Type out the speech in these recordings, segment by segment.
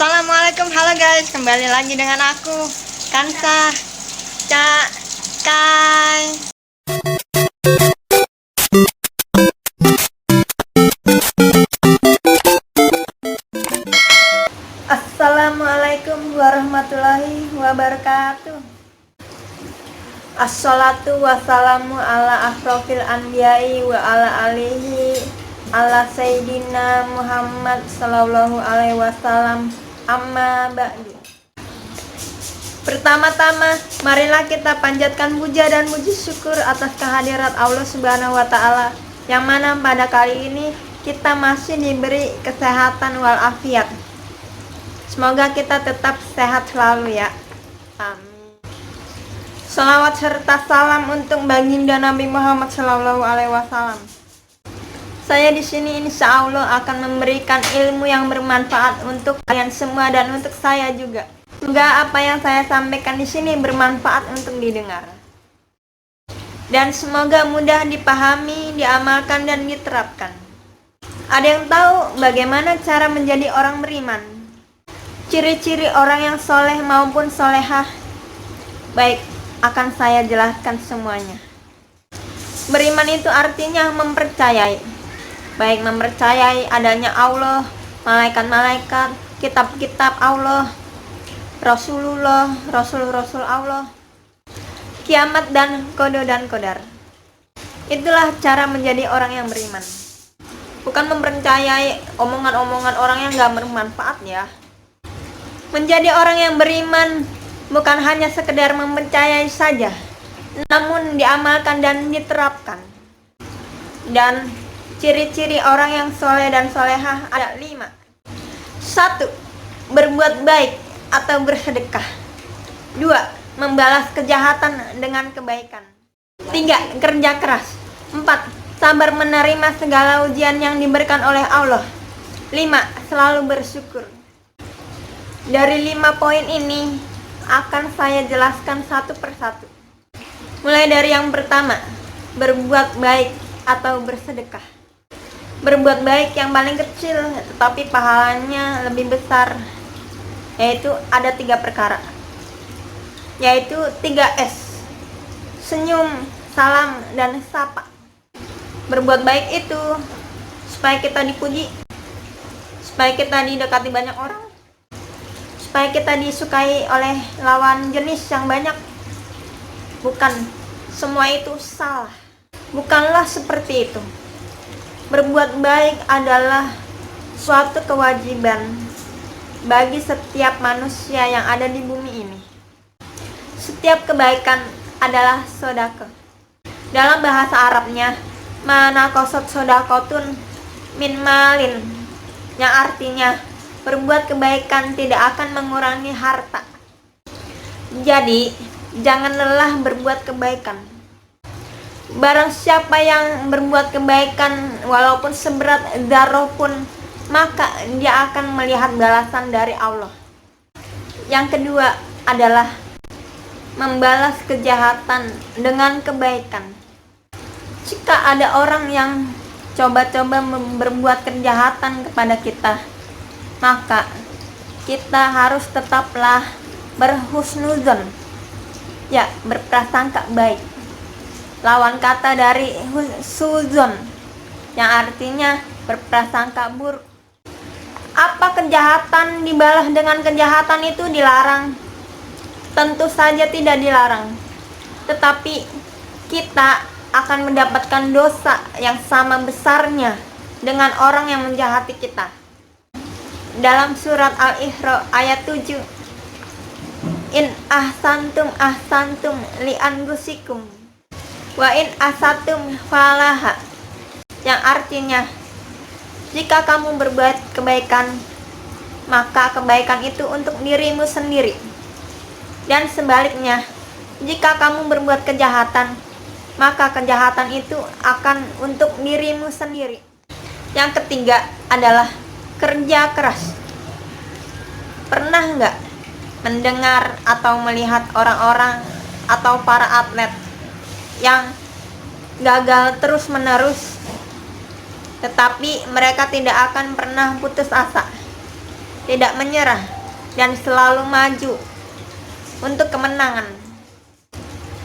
Assalamualaikum, halo guys, kembali lagi dengan aku Kansa Cak Kai. Assalamualaikum warahmatullahi wabarakatuh. Assalatu wassalamu ala asrofil anbiya'i wa ala alihi ala sayyidina Muhammad sallallahu alaihi wasallam, amma ba'du. Pertama-tama, marilah kita panjatkan puja dan puji syukur atas kehadirat Allah Subhanahu wa Ta'ala, yang mana pada kali ini kita masih diberi kesehatan walafiat. Semoga kita tetap sehat selalu ya. Amin. Salawat serta salam untuk baginda Nabi Muhammad sallallahu alaihi wasallam. Saya di sini insya Allah akan memberikan ilmu yang bermanfaat untuk kalian semua dan untuk saya juga. Semoga apa yang saya sampaikan di sini bermanfaat untuk didengar. Dan semoga mudah dipahami, diamalkan dan diterapkan. Ada yang tahu bagaimana cara menjadi orang beriman? Ciri-ciri orang yang soleh maupun solehah? Baik, akan saya jelaskan semuanya. Beriman itu artinya mempercayai. Baik mempercayai adanya Allah, malaikat-malaikat, kitab-kitab Allah, Rasulullah, Rasul-Rasul Allah, kiamat dan qadar. Itulah cara menjadi orang yang beriman. Bukan mempercayai omongan-omongan orang yang gak bermanfaat ya. Menjadi orang yang beriman bukan hanya sekedar mempercayai saja, namun diamalkan dan diterapkan. Dan ciri-ciri orang yang soleh dan solehah ada 5. 1. Berbuat baik atau bersedekah. 2. Membalas kejahatan dengan kebaikan. 3. Kerja keras. 4. Sabar menerima segala ujian yang diberikan oleh Allah. 5. Selalu bersyukur. Dari 5 poin ini akan saya jelaskan satu persatu. Mulai dari yang pertama, berbuat baik atau bersedekah. Berbuat baik yang paling kecil tetapi pahalanya lebih besar, yaitu ada 3 perkara, yaitu 3S: senyum, salam, dan sapa. Berbuat baik itu supaya kita dipuji, supaya kita didekati banyak orang, supaya kita disukai oleh lawan jenis yang banyak. Bukan, semua itu salah. Bukanlah seperti itu. Berbuat baik adalah suatu kewajiban bagi setiap manusia yang ada di bumi ini. Setiap kebaikan adalah sodako. Dalam bahasa Arabnya, manakosot sodakotun min malin, yang artinya berbuat kebaikan tidak akan mengurangi harta. Jadi, jangan lelah berbuat kebaikan. Barang siapa yang berbuat kebaikan walaupun seberat dzarrah pun, maka dia akan melihat balasan dari Allah. Yang kedua adalah membalas kejahatan dengan kebaikan. Jika ada orang yang coba-coba berbuat kejahatan kepada kita, maka kita harus tetaplah berhusnuzon, ya, berprasangka baik. Lawan kata dari suzon, yang artinya berprasangka buruk. Apa kejahatan dibalas dengan kejahatan itu dilarang? Tentu saja tidak dilarang. Tetapi kita akan mendapatkan dosa yang sama besarnya dengan orang yang menjahati kita. Dalam surat Al-Isra ayat 7, in ahsantum ahsantum li anfusikum wa in asatum falaha, yang artinya jika kamu berbuat kebaikan, maka kebaikan itu untuk dirimu sendiri, dan sebaliknya jika kamu berbuat kejahatan, maka kejahatan itu akan untuk dirimu sendiri. Yang ketiga adalah kerja keras. Pernah nggak mendengar atau melihat orang-orang atau para atlet yang gagal terus-menerus, tetapi mereka tidak akan pernah putus asa? tidak menyerah, dan selalu maju untuk kemenangan.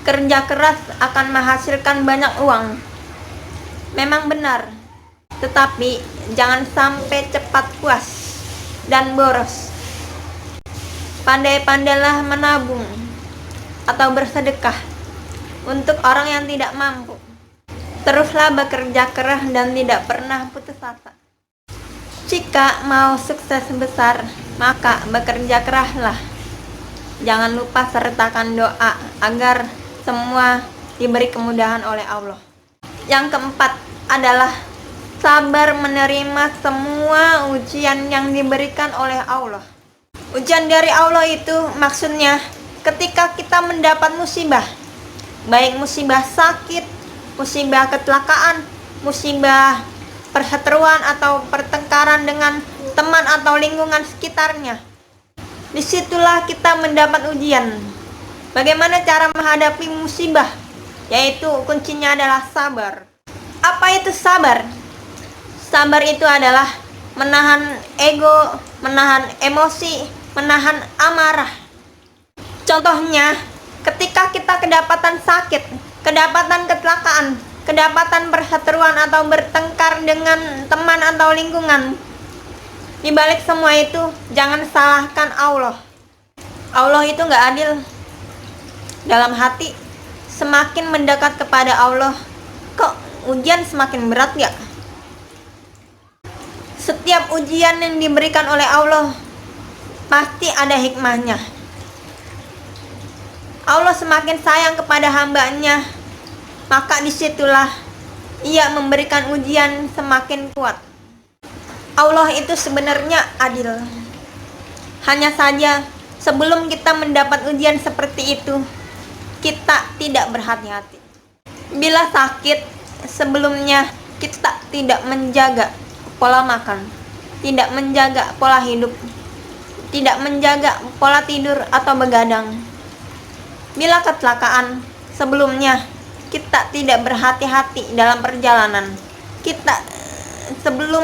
Kerja keras akan menghasilkan banyak uang. Memang benar, tetapi jangan sampai cepat puas dan boros. Pandai-pandailah menabung atau bersedekah untuk orang yang tidak mampu. Teruslah bekerja keras dan tidak pernah putus asa. Jika mau sukses besar, maka bekerja keraslah. Jangan lupa sertakan doa agar semua diberi kemudahan oleh Allah. Yang keempat adalah sabar menerima semua ujian yang diberikan oleh Allah. Ujian dari Allah itu maksudnya ketika kita mendapat musibah, baik musibah sakit, musibah kecelakaan, musibah perseteruan atau pertengkaran dengan teman atau lingkungan sekitarnya. Disitulah kita mendapat ujian. Bagaimana cara menghadapi musibah? Yaitu kuncinya adalah sabar. Apa itu sabar? Sabar itu adalah menahan ego, menahan emosi, menahan amarah. Contohnya, ketika kita kedapatan sakit, kedapatan kecelakaan, kedapatan perseteruan atau bertengkar dengan teman atau lingkungan, di balik semua itu jangan salahkan Allah. Allah itu gak adil. Dalam hati, semakin mendekat kepada Allah, kok ujian semakin berat ya? Setiap ujian yang diberikan oleh Allah pasti ada hikmahnya. Allah semakin sayang kepada hambanya, maka disitulah Ia memberikan ujian semakin kuat. Allah itu sebenarnya adil. Hanya saja sebelum kita mendapat ujian seperti itu, kita tidak berhati-hati. Bila sakit, sebelumnya kita tidak menjaga pola makan, tidak menjaga pola hidup, tidak menjaga pola tidur atau begadang. Bila kecelakaan, sebelumnya kita tidak berhati-hati dalam perjalanan. Kita sebelum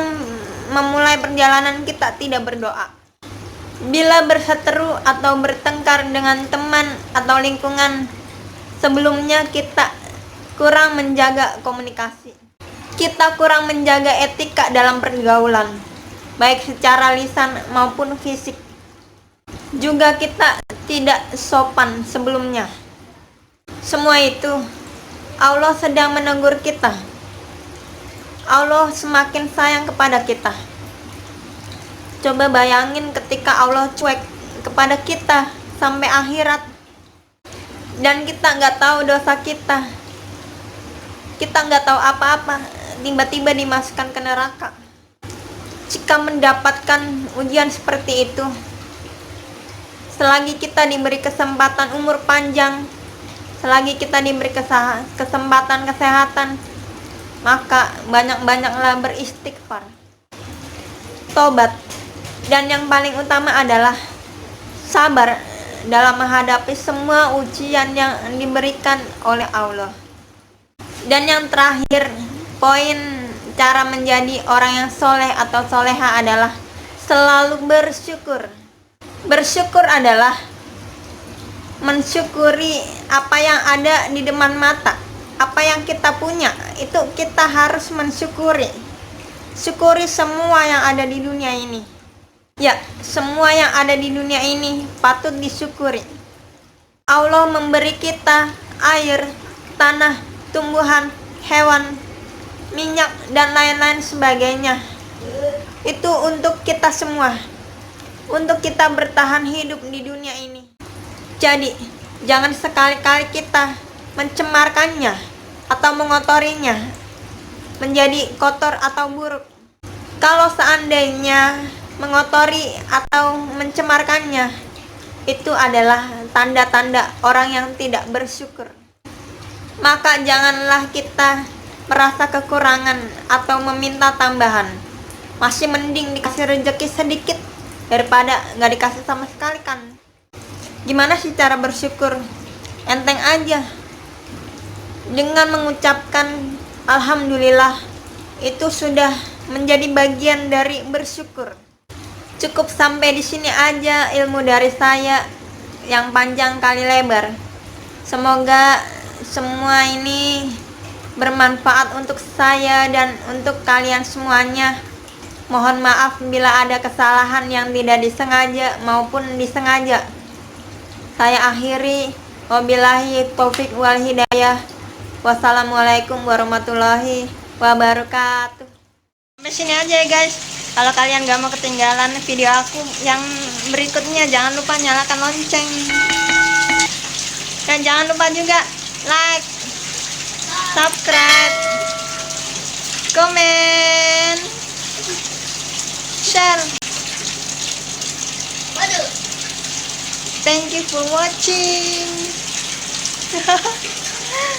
memulai perjalanan kita tidak berdoa. Bila berseteru atau bertengkar dengan teman atau lingkungan, sebelumnya kita kurang menjaga komunikasi. Kita kurang menjaga etika dalam pergaulan, baik secara lisan maupun fisik. Juga kita tidak sopan sebelumnya. Semua itu Allah sedang menegur kita. Allah semakin sayang kepada kita. Coba bayangin ketika Allah cuek kepada kita sampai akhirat, dan kita nggak tahu dosa kita. Kita nggak tahu apa-apa, tiba-tiba dimasukkan ke neraka. Jika mendapatkan ujian seperti itu, selagi kita diberi kesempatan umur panjang, selagi kita diberi kesempatan kesehatan, maka banyak-banyaklah beristighfar, tobat, dan yang paling utama adalah sabar dalam menghadapi semua ujian yang diberikan oleh Allah. Dan yang terakhir, poin cara menjadi orang yang soleh atau soleha adalah selalu bersyukur. Bersyukur adalah mensyukuri apa yang ada di depan mata. Apa yang kita punya, itu kita harus mensyukuri. Syukuri semua yang ada di dunia ini. Ya, semua yang ada di dunia ini patut disyukuri. Allah memberi kita air, tanah, tumbuhan, hewan, minyak, dan lain-lain sebagainya. Itu untuk kita semua, untuk kita bertahan hidup di dunia ini. Jadi, jangan sekali-kali kita mencemarkannya atau mengotorinya menjadi kotor atau buruk. Kalau seandainya mengotori atau mencemarkannya, itu adalah tanda-tanda orang yang tidak bersyukur. Maka janganlah kita merasa kekurangan atau meminta tambahan. Masih mending dikasih rezeki sedikit daripada nggak dikasih sama sekali kan. Gimana sih cara bersyukur? Enteng aja. Dengan mengucapkan Alhamdulillah, itu sudah menjadi bagian dari bersyukur. Cukup sampai di sini aja ilmu dari saya yang panjang kali lebar. Semoga semua ini bermanfaat untuk saya dan untuk kalian semuanya. Mohon maaf bila ada kesalahan yang tidak disengaja maupun disengaja. Saya akhiri. Wabillahi taufik wal hidayah. Wassalamualaikum warahmatullahi wabarakatuh. Sampai sini aja ya guys. Kalau kalian gak mau ketinggalan video aku yang berikutnya, jangan lupa nyalakan lonceng. Dan jangan lupa juga like, subscribe, komen, share. Thank you for watching.